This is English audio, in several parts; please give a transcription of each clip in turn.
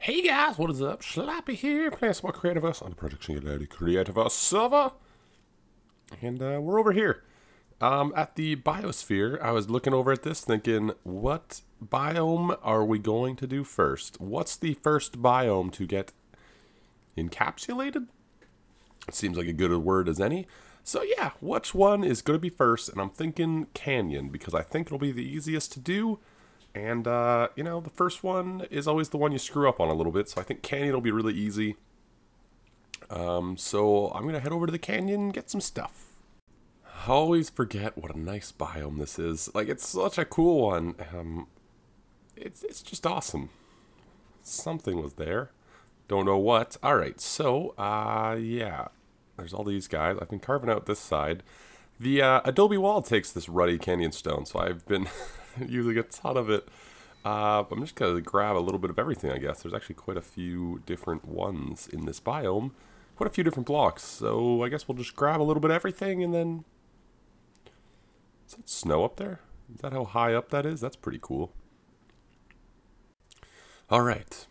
Hey guys, what is up? Slappy here, playing some more Creativerse on the Project Singularity Creativerse server. And we're over here at the BIOSPHERE. I was looking over at this thinking, what biome are we going to do first? What's the first biome to get encapsulated? It seems like a good word as any. So yeah, which one is going to be first? And I'm thinking canyon, because I think it'll be the easiest to do. And, you know, the first one is always the one you screw up on a little bit, so I think canyon will be really easy. So I'm going to head over to the canyon and get some stuff. I always forget what a nice biome this is. Like, it's such a cool one. It's just awesome. Something was there. Don't know what. Alright, so, yeah. There's all these guys. I've been carving out this side. The adobe wall takes this ruddy canyon stone, so I've been using a ton of it. I'm just going to grab a little bit of everything, I guess. There's actually quite a few different ones in this biome. Quite a few different blocks, so I guess we'll just grab a little bit of everything and then... Is that snow up there? Is that how high up that is? That's pretty cool. Alright.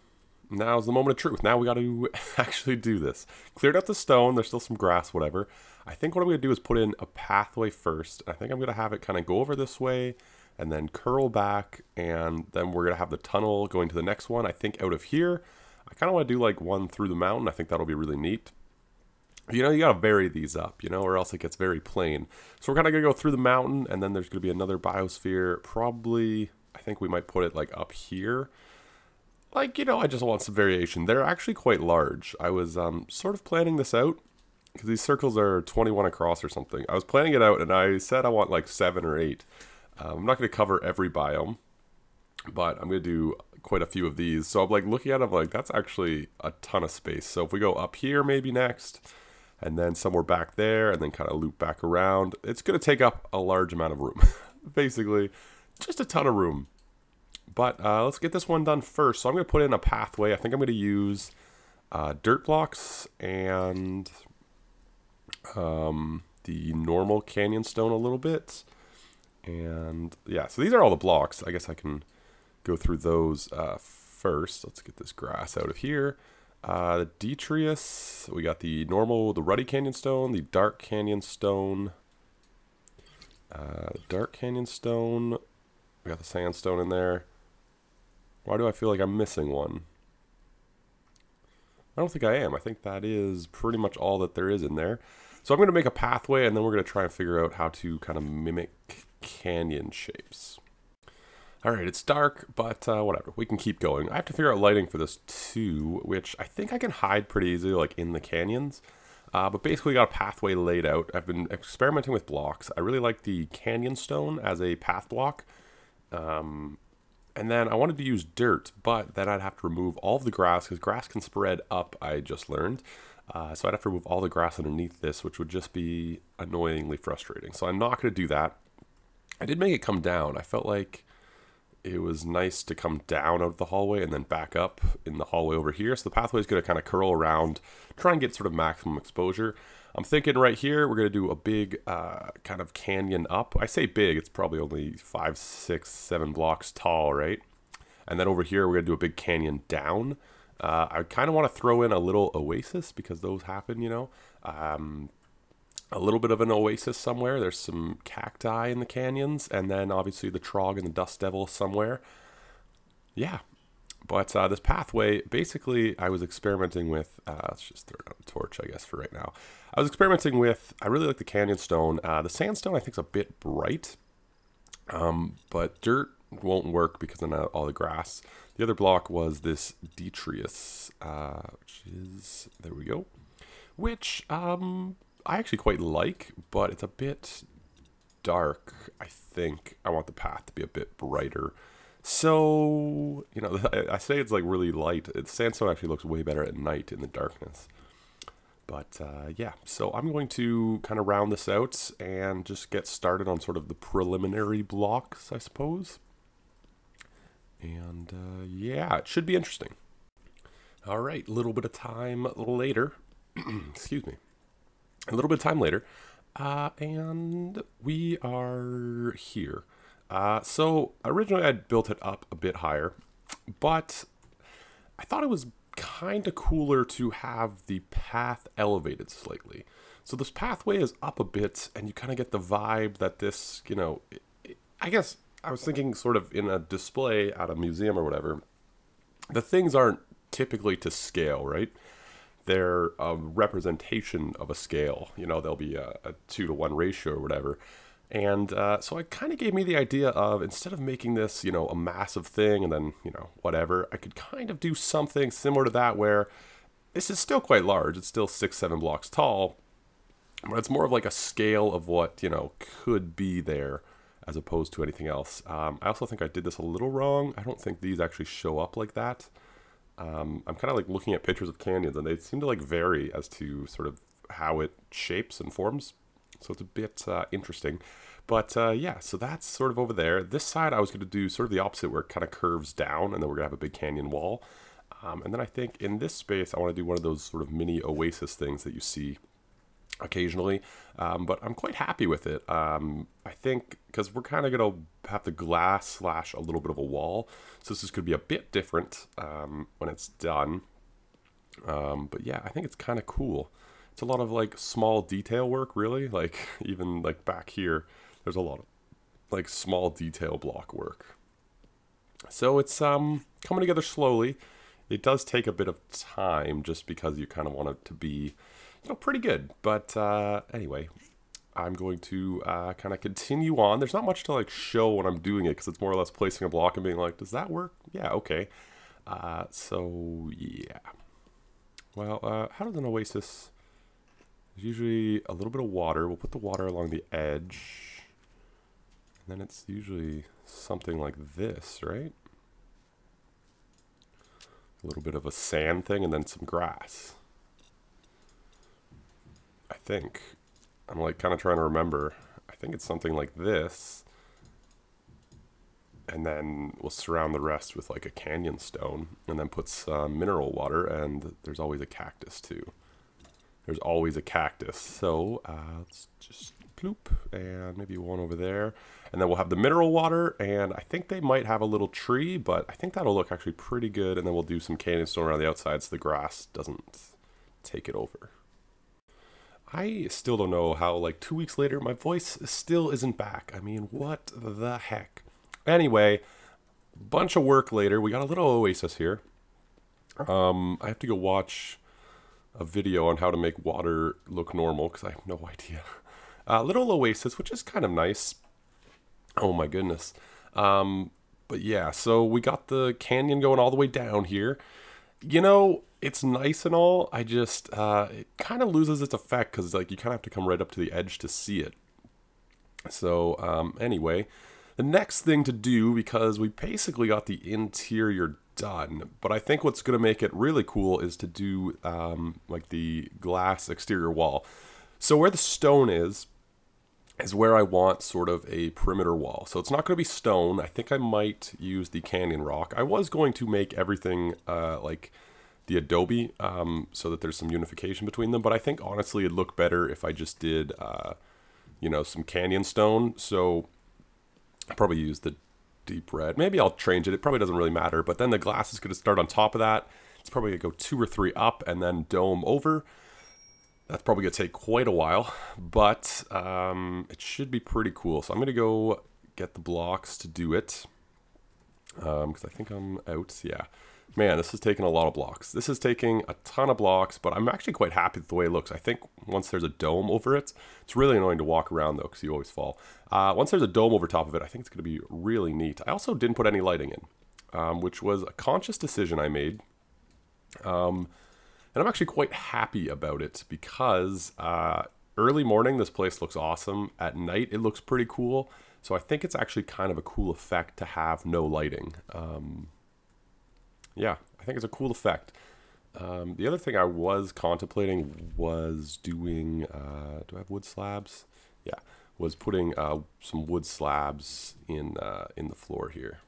Now's the moment of truth. Now we got to actually do this. Cleared out the stone. There's still some grass, whatever. I think what I'm going to do is put in a pathway first. I think I'm going to have it kind of go over this way and then curl back, and then we're going to have the tunnel going to the next one. I think out of here, I kind of want to do like one through the mountain. I think that'll be really neat. You know, you got to vary these up, you know, or else it gets very plain. So we're kind of going to go through the mountain, and then there's going to be another biosphere. Probably, I think we might put it like up here. Like, you know, I just want some variation. They're actually quite large. I was sort of planning this out, because these circles are 21 across or something. I was planning it out, and I said I want like 7 or 8. I'm not going to cover every biome, but I'm going to do quite a few of these. So I'm like looking at them like, that's actually a ton of space. So if we go up here maybe next, and then somewhere back there, and then kind of loop back around, it's going to take up a large amount of room. Basically, just a ton of room. But let's get this one done first. So I'm going to put in a pathway. I think I'm going to use dirt blocks and the normal canyon stone a little bit. And yeah, so these are all the blocks. I guess I can go through those first. Let's get this grass out of here. The detritus, we got the normal, the ruddy canyon stone, the dark canyon stone. Dark canyon stone. We got the sandstone in there. Why do I feel like I'm missing one? I don't think I am. I think that is pretty much all that there is in there. So I'm going to make a pathway, and then we're going to try and figure out how to kind of mimic canyon shapes. Alright, it's dark, but whatever. We can keep going. I have to figure out lighting for this too, which I think I can hide pretty easily, like in the canyons. But basically got a pathway laid out. I've been experimenting with blocks. I really like the canyon stone as a path block. And then I wanted to use dirt, but then I'd have to remove all of the grass, because grass can spread up, I just learned. So I'd have to remove all the grass underneath this, which would just be annoyingly frustrating. So I'm not going to do that. I did make it come down. I felt like it was nice to come down out of the hallway and then back up in the hallway over here. So the pathway is going to kind of curl around, try and get sort of maximum exposure. I'm thinking right here, we're going to do a big kind of canyon up. I say big, it's probably only 5, 6, 7 blocks tall, right? And then over here, we're going to do a big canyon down. I kind of want to throw in a little oasis, because those happen, you know. A little bit of an oasis somewhere. There's some cacti in the canyons, and then obviously the Trog and the Dust Devil somewhere. Yeah. But this pathway, basically, I was experimenting with, let's just throw it on a torch, I guess, for right now. I was experimenting with, I really like the canyon stone. The sandstone, I think, is a bit bright, but dirt won't work because of all the grass. The other block was this detritus, which is, there we go, which I actually quite like, but it's a bit dark, I think. I want the path to be a bit brighter. So, you know, I say it's like really light. Sandstone actually looks way better at night in the darkness. But yeah, so I'm going to kind of round this out and just get started on sort of the preliminary blocks, I suppose. And yeah, it should be interesting. All right, a little bit of time later. Excuse me. A little bit of time later. And we are here. So originally I built it up a bit higher, but I thought it was kind of cooler to have the path elevated slightly. So this pathway is up a bit, and you kind of get the vibe that this, you know, I guess I was thinking sort of in a display at a museum or whatever, the things aren't typically to scale, right? They're a representation of a scale. You know, there'll be a 2-to-1 ratio or whatever. And so it kind of gave me the idea of, instead of making this, you know, a massive thing and then, you know, whatever, I could kind of do something similar to that where this is still quite large. It's still 6-7 blocks tall, but it's more of like a scale of what, you know, could be there as opposed to anything else. I also think I did this a little wrong. I don't think these actually show up like that. I'm kind of like looking at pictures of canyons, and they seem to like vary as to sort of how it shapes and forms. So it's a bit interesting. But yeah, so that's sort of over there. This side I was going to do sort of the opposite, where it kind of curves down, and then we're going to have a big canyon wall. And then I think in this space I want to do one of those sort of mini oasis things that you see occasionally. But I'm quite happy with it. I think because we're kind of going to have the glass slash a little bit of a wall. So this is going to be a bit different when it's done. But yeah, I think it's kind of cool. It's a lot of like small detail work, really. Like even like back here, there's a lot of like small detail block work. So it's coming together slowly. It does take a bit of time just because you kind of want it to be, you know, pretty good. But anyway, I'm going to kind of continue on. There's not much to like show when I'm doing it, because it's more or less placing a block and being like, does that work? Yeah, okay. So yeah. Well, how does an oasis? There's usually a little bit of water. We'll put the water along the edge. And then it's usually something like this, right? A little bit of a sand thing and then some grass. I think. I'm like kind of trying to remember. I think it's something like this. And then we'll surround the rest with like a canyon stone. And then put some mineral water. And there's always a cactus too. There's always a cactus. So let's just ploop, and maybe one over there. And then we'll have the mineral water, and I think they might have a little tree, but I think that'll look actually pretty good. And then we'll do some canyon stone around the outside so the grass doesn't take it over. I still don't know how, like 2 weeks later, my voice still isn't back. I mean, what the heck? Anyway, bunch of work later. We got a little oasis here. I have to go watch a video on how to make water look normal, because I have no idea. Little oasis, which is kind of nice. Oh my goodness. But yeah, so we got the canyon going all the way down here. You know, it's nice and all. I just, it kind of loses its effect, because like you kind of have to come right up to the edge to see it. So anyway, the next thing to do, because we basically got the interior done, but I think what's going to make it really cool is to do like the glass exterior wall. So where the stone is where I want sort of a perimeter wall. So it's not going to be stone. I think I might use the canyon rock. I was going to make everything like the adobe so that there's some unification between them, but I think honestly it'd look better if I just did you know, some canyon stone. So I'll probably use the deep red. Maybe I'll change it. It probably doesn't really matter. But then the glass is going to start on top of that. It's probably going to go 2 or 3 up and then dome over. That's probably going to take quite a while, but it should be pretty cool. So I'm going to go get the blocks to do it, because I think I'm out. Yeah. Man, this is taking a lot of blocks. This is taking a ton of blocks, but I'm actually quite happy with the way it looks. I think once there's a dome over it, it's really annoying to walk around though, because you always fall. Once there's a dome over top of it, I think it's going to be really neat. I also didn't put any lighting in, which was a conscious decision I made. And I'm actually quite happy about it, because early morning, this place looks awesome. At night, it looks pretty cool. So I think it's actually kind of a cool effect to have no lighting. Yeah, I think it's a cool effect. The other thing I was contemplating was doing, do I have wood slabs? Yeah, was putting some wood slabs in the floor here.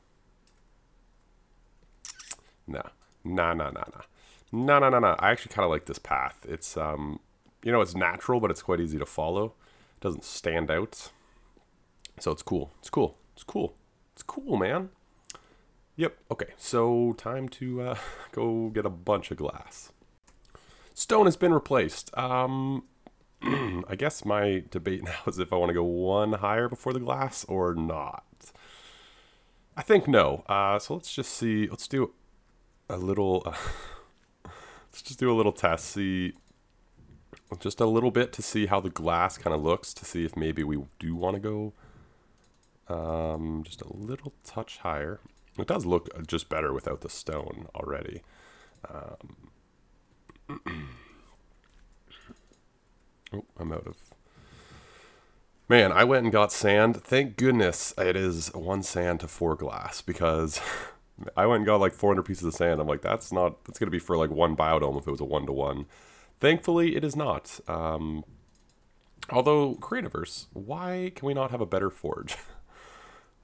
Nah. I actually kind of like this path. It's, you know, it's natural, but it's quite easy to follow. It doesn't stand out. So it's cool. It's cool, man. Yep, okay, so time to go get a bunch of glass. Stone has been replaced. I guess my debate now is if I want to go one higher before the glass or not. I think no. So let's just see. Let's do a little. Let's just do a little test. See, just a little bit to see how the glass kind of looks. To see if maybe we do want to go just a little touch higher. It does look just better without the stone already. Oh, I'm out of... Man, I went and got sand. Thank goodness it is 1 sand to 4 glass, because I went and got like 400 pieces of sand. I'm like, that's going to be for like 1 biodome if it was a 1-to-1. Thankfully, it is not. Although, Creativerse, why can we not have a better forge?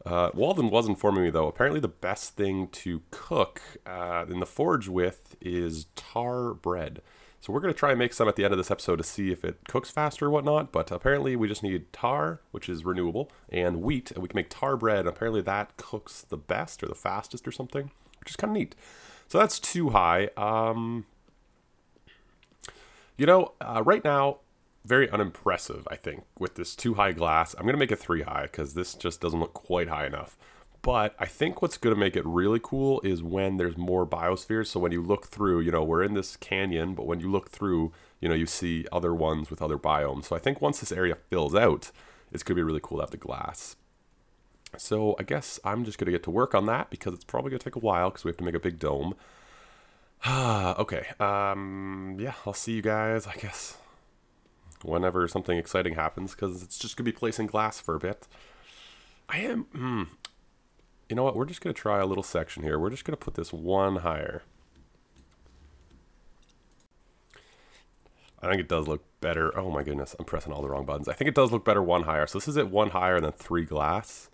Walden was informing me, though, apparently the best thing to cook in the forge with is tar bread. So we're going to try and make some at the end of this episode to see if it cooks faster or whatnot, but apparently we just need tar, which is renewable, and wheat, and we can make tar bread. Apparently that cooks the best or the fastest or something, which is kind of neat. So that's too high. Right now, very unimpressive, I think, with this too high glass. I'm going to make it 3 high because this just doesn't look quite high enough. But I think what's going to make it really cool is when there's more biospheres. So when you look through, we're in this canyon, but when you look through, you see other ones with other biomes. So I think once this area fills out, it's going to be really cool to have the glass. So I guess I'm just going to get to work on that because it's probably going to take a while because we have to make a big dome. Okay. Yeah, I'll see you guys, I guess, whenever something exciting happens, because it's just going to be placing glass for a bit. You know what? We're just going to try a little section here. We're just going to put this 1 higher. I think it does look better. Oh my goodness, I'm pressing all the wrong buttons. I think it does look better 1 higher. So this is at 1 higher than 3 glass.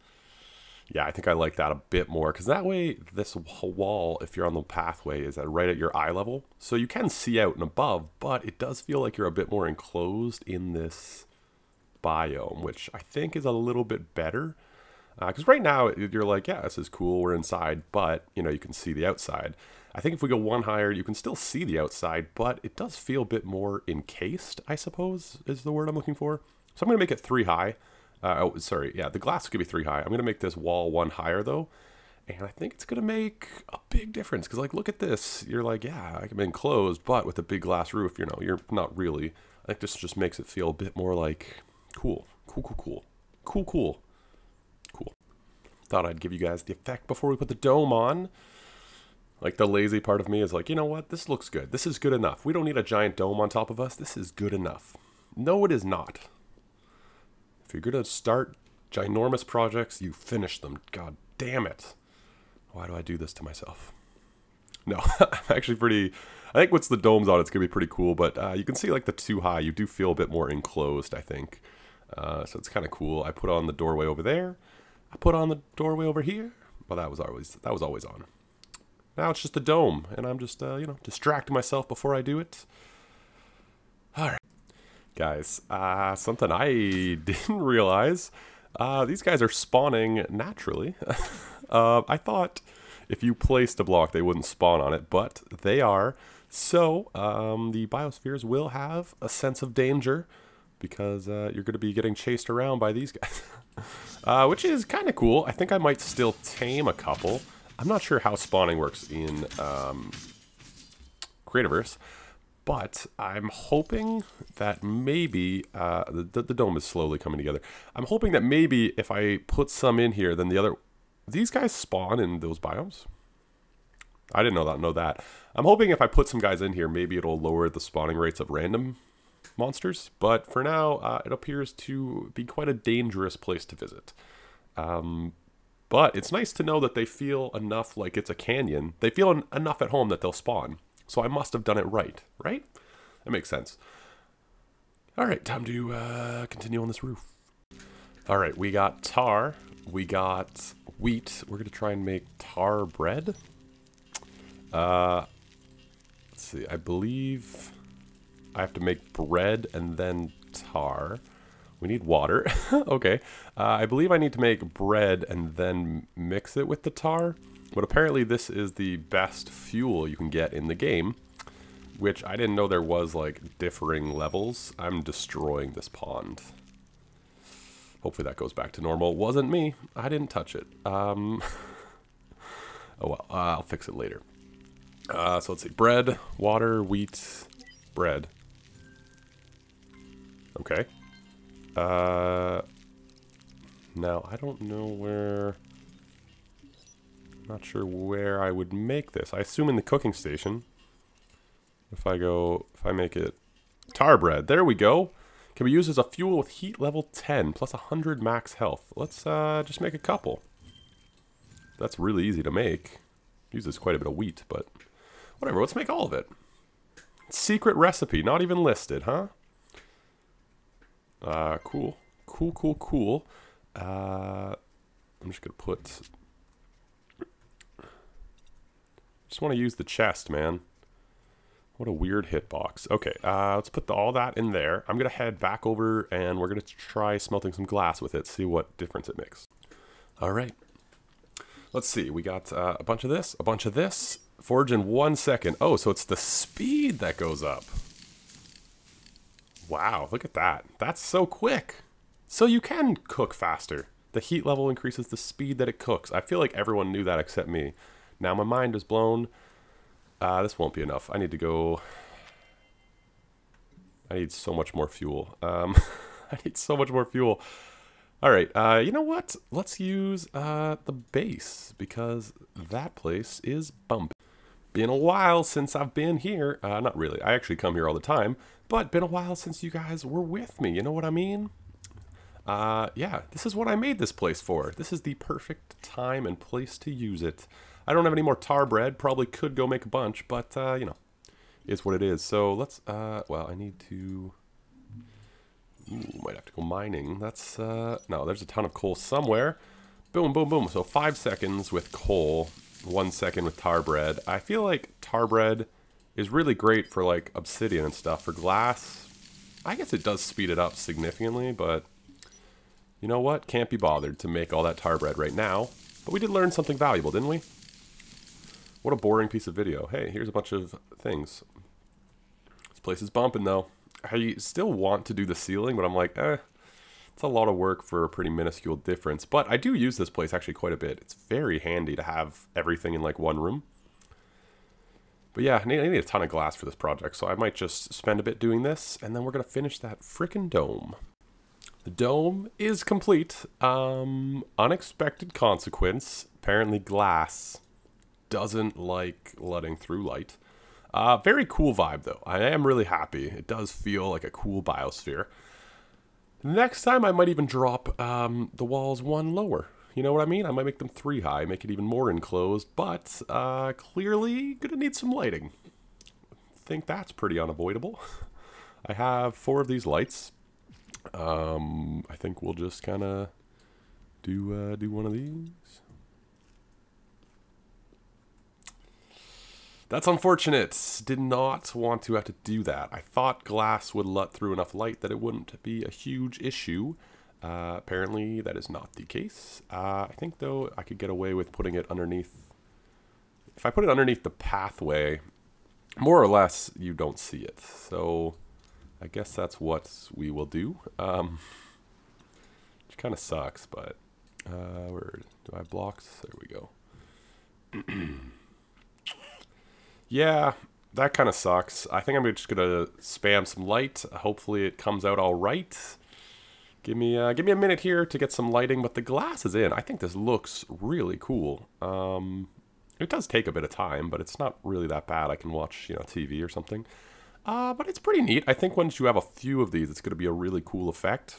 Yeah, I think I like that a bit more, because that way this wall, if you're on the pathway, is right at your eye level. So you can see out and above, but it does feel like you're a bit more enclosed in this biome, which I think is a little bit better. Because right now, you're like, yeah, this is cool, we're inside, but, you can see the outside. I think if we go 1 higher, you can still see the outside, but it does feel a bit more encased, I suppose, is the word I'm looking for. So I'm going to make it 3 high. The glass could be 3 high. I'm going to make this wall 1 higher, though, and I think it's going to make a big difference, because, like, look at this. You're like, yeah, I can be enclosed, but with a big glass roof, you're not really. I think this just makes it feel a bit more like cool. Cool. Thought I'd give you guys the effect before we put the dome on. Like, the lazy part of me is like, you know what? This looks good. This is good enough. We don't need a giant dome on top of us. This is good enough. No, it is not. If you're going to start ginormous projects, you finish them. God damn it. Why do I do this to myself? No, I'm actually I think once the dome's on, it's going to be pretty cool. But you can see, like, the too high, you do feel a bit more enclosed, I think. So it's kind of cool. I put on the doorway over there. I put on the doorway over here. Well, that was always on. Now it's just the dome, and I'm just, distracting myself before I do it. All right, guys, something I didn't realize, these guys are spawning naturally. I thought if you placed a block, they wouldn't spawn on it, but they are. So the biospheres will have a sense of danger, because you're going to be getting chased around by these guys. Which is kind of cool. I think I might still tame a couple. I'm not sure how spawning works in Creativerse, but I'm hoping that maybe, the dome is slowly coming together. I'm hoping that maybe if I put some in here, then the other... These guys spawn in those biomes? I didn't know that. I'm hoping if I put some guys in here, maybe it'll lower the spawning rates of random monsters, but for now, it appears to be quite a dangerous place to visit. But it's nice to know that they feel enough like it's a canyon. They feel enough at home that they'll spawn. So I must have done it right? That makes sense. All right, time to continue on this roof. All right, we got tar. We got wheat. We're going to try and make tar bread. Let's see. I believe I have to make bread and then tar. We need water. Okay. I believe I need to make bread and then mix it with the tar. But apparently this is the best fuel you can get in the game, which I didn't know there was like differing levels. I'm destroying this pond. Hopefully that goes back to normal. Wasn't me. I didn't touch it. Oh well, I'll fix it later. So let's see. Bread, water, wheat, bread. Okay. Now I don't know where... Not sure where I would make this. I assume in the cooking station. If I make it tar bread. There we go. Can be used as a fuel with heat level 10 plus 100 max health. Let's just make a couple. That's really easy to make. Uses quite a bit of wheat, but whatever. Let's make all of it. Secret recipe, not even listed, huh? Cool. Cool. I'm just gonna put... Just want to use the chest, man. What a weird hitbox. Okay, let's put all that in there. I'm going to head back over and we're going to try smelting some glass with it, see what difference it makes. All right. Let's see. We got a bunch of this, a bunch of this. Forge in 1 second. Oh, so it's the speed that goes up. Wow, look at that. That's so quick. So you can cook faster. The heat level increases the speed that it cooks. I feel like everyone knew that except me. Now my mind is blown. This won't be enough. I need to go... I need so much more fuel. I need so much more fuel. Alright, you know what? Let's use the base, because that place is bumpy. Been a while since I've been here. Not really. I actually come here all the time. But been a while since you guys were with me. You know what I mean? Yeah, this is what I made this place for. This is the perfect time and place to use it. I don't have any more tar bread. Probably could go make a bunch, but, you know, it's what it is. So let's, well, I need to... Ooh, might have to go mining. That's, no, there's a ton of coal somewhere. Boom, boom, boom. So 5 seconds with coal, 1 second with tar bread. I feel like tar bread is really great for, like, obsidian and stuff. For glass, I guess it does speed it up significantly, but you know what? Can't be bothered to make all that tar bread right now. But we did learn something valuable, didn't we? What a boring piece of video. Hey, here's a bunch of things. This place is bumping, though. I still want to do the ceiling, but I'm like, it's a lot of work for a pretty minuscule difference. But I do use this place actually quite a bit. It's very handy to have everything in like one room. But yeah, I need a ton of glass for this project, so I might just spend a bit doing this, and then we're going to finish that frickin' dome. The dome is complete. Unexpected consequence. Apparently glass doesn't like letting through light. Very cool vibe, though. I am really happy. It does feel like a cool biosphere. Next time, I might even drop the walls 1 lower. You know what I mean? I might make them 3 high, make it even more enclosed, but clearly gonna need some lighting. I think that's pretty unavoidable. I have 4 of these lights. I think we'll just kind of do one of these. That's unfortunate. Did not want to have to do that. I thought glass would let through enough light that it wouldn't be a huge issue. Apparently that is not the case. I think though I could get away with putting it underneath. If I put it underneath the pathway, more or less you don't see it. So I guess that's what we will do. Which kind of sucks, but where do I have blocks? There we go. Yeah, that kind of sucks. I think I'm just gonna spam some light. Hopefully it comes out all right. Give me a minute here to get some lighting, but the glass is in. I think this looks really cool. It does take a bit of time, but it's not really that bad. I can watch, you know, TV or something. But it's pretty neat. I think once you have a few of these, it's gonna be a really cool effect.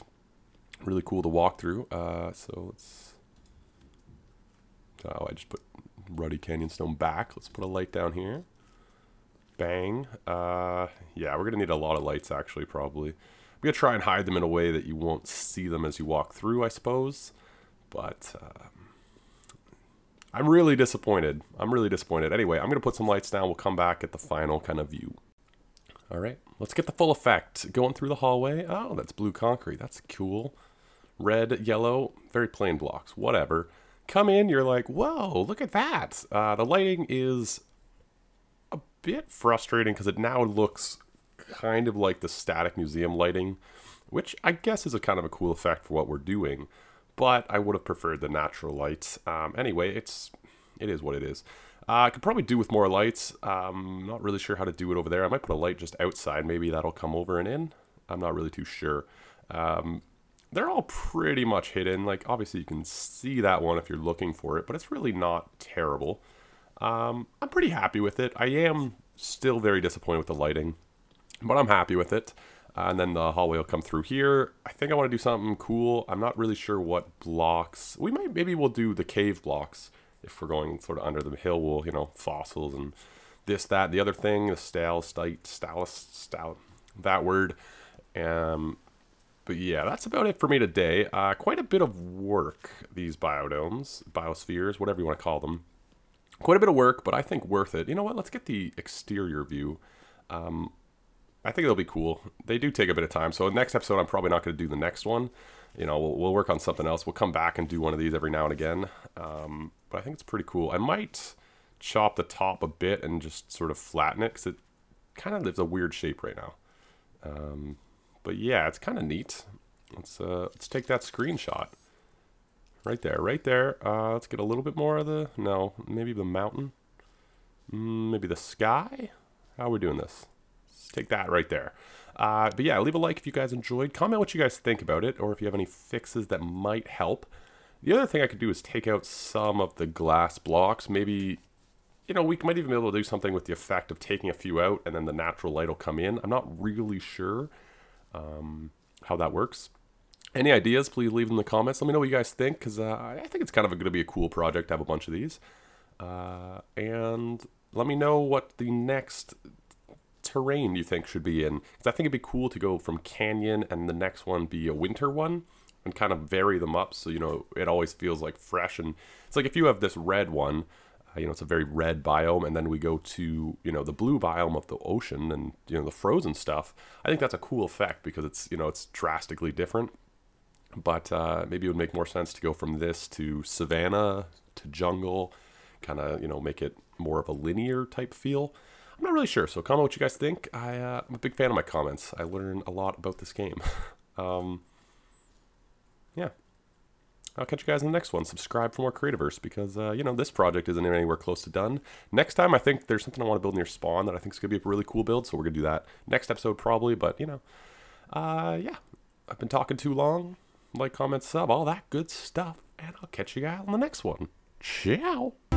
Really cool to walk through. So let's. Oh, I just put Ruddy Canyon Stone back. Let's put a light down here. Bang. Yeah, we're gonna need a lot of lights actually, probably. I'm gonna try and hide them in a way that you won't see them as you walk through, I suppose. But I'm really disappointed. I'm really disappointed. Anyway, I'm gonna put some lights down. We'll come back at the final kind of view. All right, let's get the full effect. Going through the hallway. Oh, that's blue concrete. That's cool. Red, yellow, very plain blocks. Whatever. come in, you're like, whoa, look at that. The lighting is a bit frustrating because it now looks kind of like the static museum lighting, which I guess is a kind of a cool effect for what we're doing, but I would have preferred the natural lights. Anyway, it is what it is. I could probably do with more lights. Not really sure how to do it over there. I might put a light just outside. Maybe that'll come over and in. I'm not really too sure. They're all pretty much hidden. Like, obviously you can see that one if you're looking for it, but it's really not terrible. I'm pretty happy with it. I am still very disappointed with the lighting, but I'm happy with it. And then the hallway will come through here. I think I want to do something cool. I'm not really sure what blocks. Maybe we'll do the cave blocks. If we're going sort of under the hill, we'll, you know, fossils and this, that, the other thing, the stalus, that word. But yeah, that's about it for me today. Quite a bit of work, these biodomes, biospheres, whatever you want to call them. Quite a bit of work, but I think worth it. You know what? Let's get the exterior view. I think it'll be cool. They do take a bit of time. So next episode, I'm probably not going to do the next one. You know, we'll work on something else. We'll come back and do one of these every now and again. But I think it's pretty cool. I might chop the top a bit and just sort of flatten it because it kind of lives a weird shape right now. But yeah, it's kind of neat. Let's take that screenshot. Right there, right there. Let's get a little bit more of maybe the mountain. Maybe the sky? How are we doing this? Let's take that right there. But yeah, leave a like if you guys enjoyed. Comment what you guys think about it, or if you have any fixes that might help. The other thing I could do is take out some of the glass blocks. Maybe, you know, we might even be able to do something with the effect of taking a few out and then the natural light will come in. I'm not really sure how that works. Any ideas, please leave them in the comments. Let me know what you guys think, because I think it's kind of going to be a cool project to have a bunch of these. And let me know what the next terrain you think should be in, because I think it'd be cool to go from canyon and the next one be a winter one and kind of vary them up, so, you know, it always feels like fresh. And it's like if you have this red one, you know, it's a very red biome, and then we go to, you know, the blue biome of the ocean and, you know, the frozen stuff. I think that's a cool effect because it's, you know, it's drastically different. But maybe it would make more sense to go from this to savanna to jungle, kind of, you know, make it more of a linear type feel. I'm not really sure, so comment what you guys think. I'm a big fan of my comments. I learn a lot about this game. Yeah. I'll catch you guys in the next one. Subscribe for more Creativerse because, you know, this project isn't anywhere close to done. Next time, I think there's something I want to build near spawn that I think is going to be a really cool build, so we're going to do that next episode probably, but, you know, yeah. I've been talking too long. Like, comment, sub, all that good stuff, and I'll catch you guys on the next one. Ciao!